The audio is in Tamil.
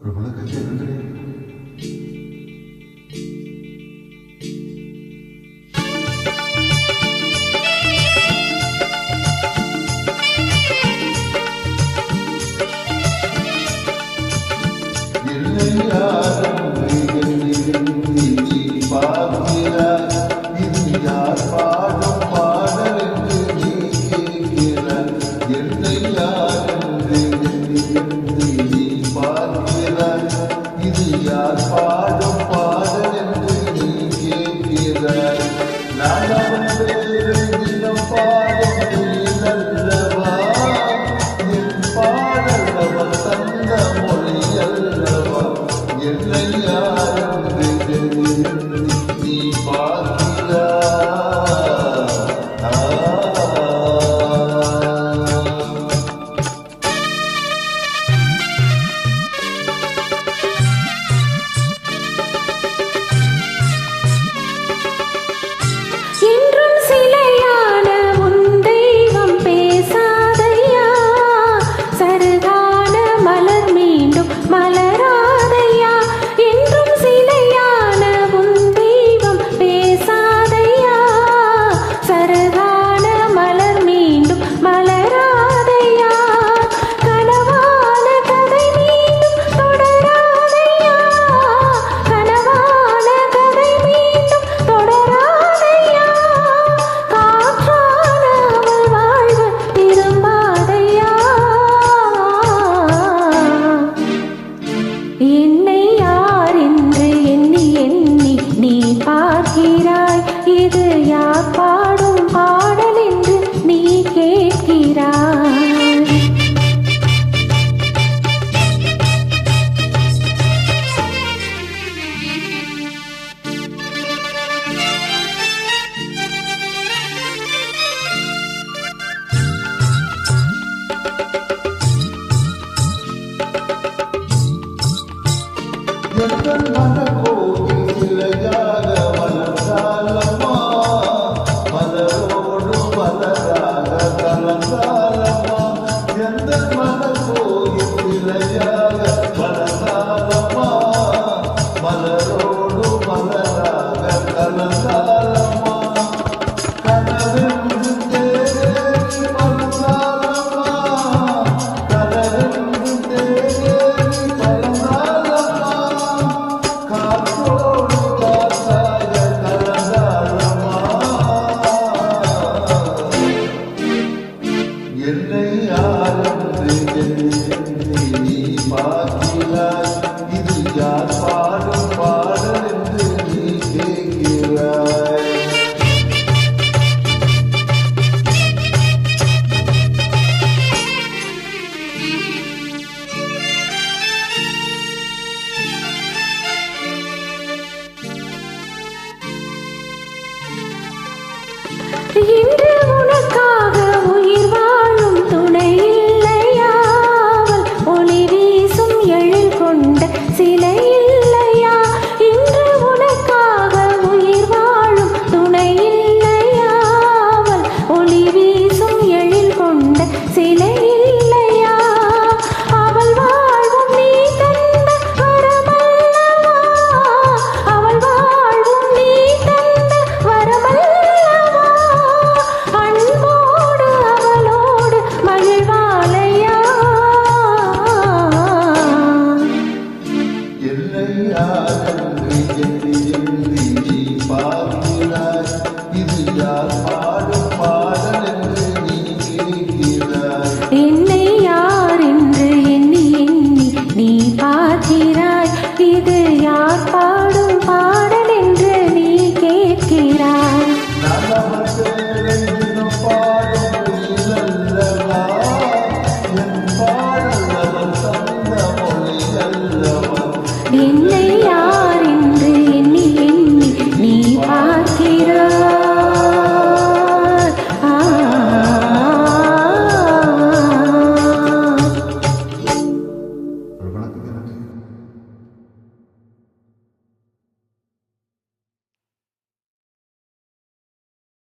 ஒரு விளக்கத்தை எழுதுகிறேன். பாடும் பாடல் என்று நீ கேட்கிறாய். நான் தினம் பாடும் அல்லவா, என் பாடல் அவன் தந்த மொழி அல்லவா. என்னை யார் என்று நீ பார்க்கிறாய். என்னை யார் என்று எண்ணி எண்ணி நீ பார்க்கிறாய். இது யார் பாடும் பாடல் என்று நீ கேட்கிறாய். எங்கள் மனக்கோயில் சிலையாக மலர்ந்தாலம்மா, மலரோடு மலராக கலந்தாலம்மா. எங்கள் மனக்கோயில் சிலையாக மலர்ந்தாலம்மா, மலரோடு மலராக கலந்தாலம்மா. கனவென்று தேடி பறந்தாலம்மா, கனவென்று தேடி என்னை யார் என்று நீ பார்க்க